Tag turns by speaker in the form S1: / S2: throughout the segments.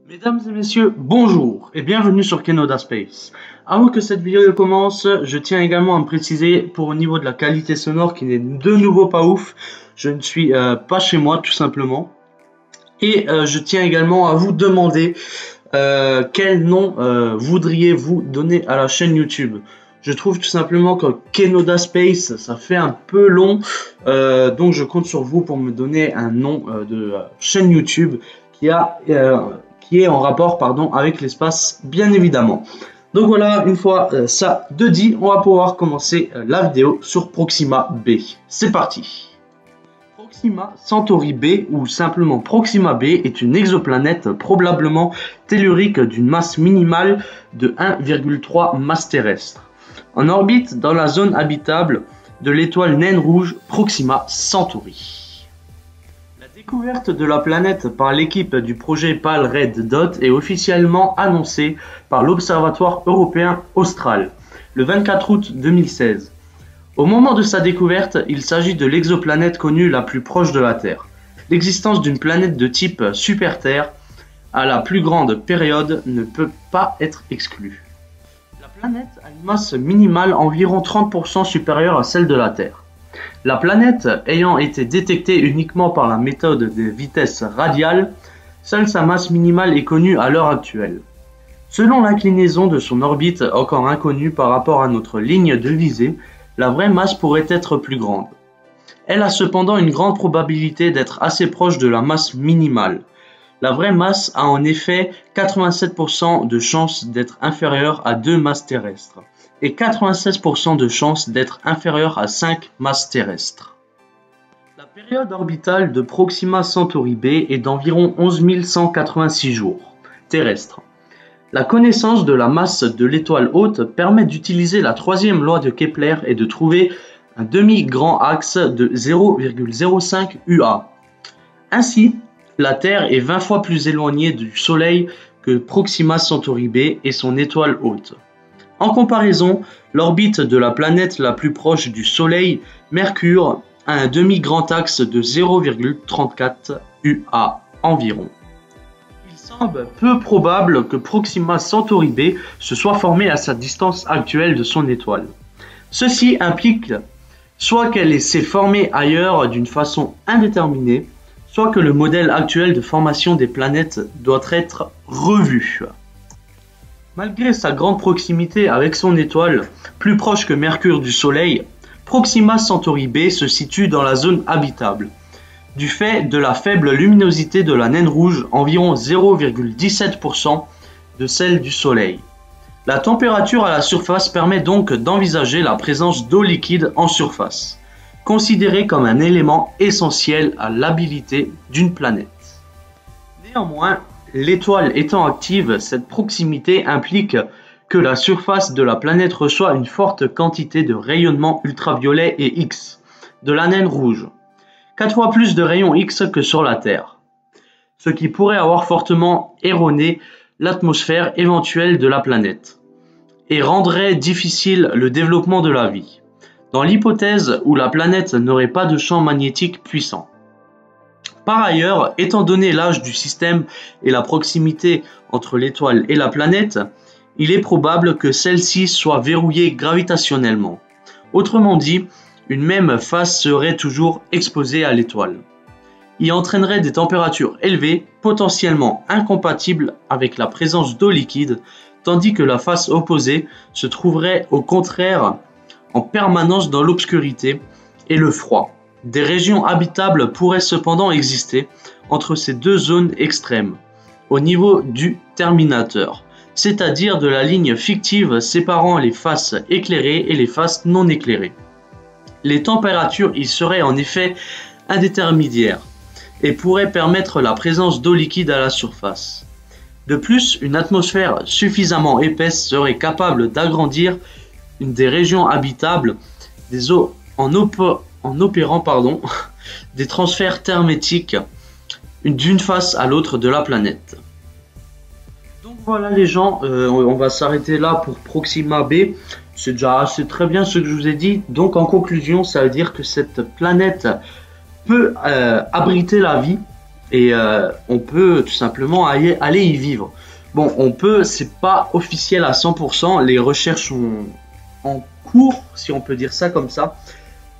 S1: Mesdames et messieurs, bonjour et bienvenue sur Kenoda Space. Avant que cette vidéo commence, je tiens également à me préciser pour au niveau de la qualité sonore qui n'est de nouveau pas ouf. Je ne suis pas chez moi tout simplement. Et je tiens également à vous demander quel nom voudriez-vous donner à la chaîne YouTube. Je trouve tout simplement que Kenoda Space, ça fait un peu long. Donc je compte sur vous pour me donner un nom de chaîne YouTube qui est en rapport avec l'espace, bien évidemment. Donc voilà, une fois ça de dit, on va pouvoir commencer la vidéo sur Proxima B. C'est parti. Proxima Centauri B, ou simplement Proxima B, est une exoplanète probablement tellurique d'une masse minimale de 1,3 masses terrestres, en orbite dans la zone habitable de l'étoile naine rouge Proxima Centauri. La découverte de la planète par l'équipe du projet Pale Red Dot est officiellement annoncée par l'Observatoire européen austral le 24 août 2016. Au moment de sa découverte, il s'agit de l'exoplanète connue la plus proche de la Terre. L'existence d'une planète de type super-Terre à la plus grande période ne peut pas être exclue. La planète a une masse minimale environ 30% supérieure à celle de la Terre. La planète ayant été détectée uniquement par la méthode des vitesses radiales, seule sa masse minimale est connue à l'heure actuelle. Selon l'inclinaison de son orbite encore inconnue par rapport à notre ligne de visée, la vraie masse pourrait être plus grande. Elle a cependant une grande probabilité d'être assez proche de la masse minimale. La vraie masse a en effet 87% de chances d'être inférieure à 2 masses terrestres et 96% de chances d'être inférieure à 5 masses terrestres. La période orbitale de Proxima Centauri B est d'environ 11 186 jours terrestres. La connaissance de la masse de l'étoile hôte permet d'utiliser la troisième loi de Kepler et de trouver un demi-grand axe de 0,05 UA. Ainsi, la Terre est 20 fois plus éloignée du Soleil que Proxima Centauri B et son étoile hôte. En comparaison, l'orbite de la planète la plus proche du Soleil, Mercure, a un demi-grand axe de 0,34 UA environ. Il semble peu probable que Proxima Centauri B se soit formée à sa distance actuelle de son étoile. Ceci implique soit qu'elle s'est formée ailleurs d'une façon indéterminée, soit que le modèle actuel de formation des planètes doit être revu. Malgré sa grande proximité avec son étoile, plus proche que Mercure du Soleil, Proxima Centauri B se situe dans la zone habitable. Du fait de la faible luminosité de la naine rouge, environ 0,17% de celle du Soleil. La température à la surface permet donc d'envisager la présence d'eau liquide en surface, considérée comme un élément essentiel à l'habitabilité d'une planète. Néanmoins, l'étoile étant active, cette proximité implique que la surface de la planète reçoit une forte quantité de rayonnement ultraviolet et X de la naine rouge, 4 fois plus de rayons X que sur la Terre, ce qui pourrait avoir fortement éroné l'atmosphère éventuelle de la planète et rendrait difficile le développement de la vie, dans l'hypothèse où la planète n'aurait pas de champ magnétique puissant. Par ailleurs, étant donné l'âge du système et la proximité entre l'étoile et la planète, il est probable que celle-ci soit verrouillée gravitationnellement. Autrement dit, une même face serait toujours exposée à l'étoile. Il entraînerait des températures élevées, potentiellement incompatibles avec la présence d'eau liquide, tandis que la face opposée se trouverait au contraire en permanence dans l'obscurité et le froid. Des régions habitables pourraient cependant exister entre ces deux zones extrêmes, au niveau du terminateur, c'est-à-dire de la ligne fictive séparant les faces éclairées et les faces non éclairées. Les températures y seraient en effet indéterminaires et pourraient permettre la présence d'eau liquide à la surface. De plus, une atmosphère suffisamment épaisse serait capable d'agrandir une des régions habitables des eaux en opérant des transferts thermétiques d'une face à l'autre de la planète. Donc voilà les gens, on va s'arrêter là pour Proxima B. C'est très bien ce que je vous ai dit. Donc en conclusion, ça veut dire que cette planète peut abriter la vie et on peut tout simplement aller y vivre. Bon, on peut, c'est pas officiel à 100%, les recherches sont en cours, si on peut dire ça comme ça,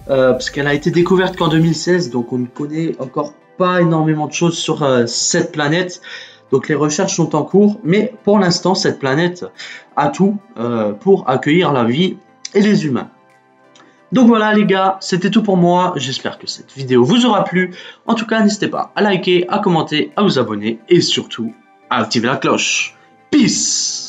S1: parce qu'elle a été découverte qu'en 2016, donc on ne connaît encore pas énormément de choses sur cette planète. Donc les recherches sont en cours, mais pour l'instant, cette planète a tout pour accueillir la vie et les humains. Donc voilà les gars, c'était tout pour moi, j'espère que cette vidéo vous aura plu. En tout cas, n'hésitez pas à liker, à commenter, à vous abonner et surtout à activer la cloche. Peace!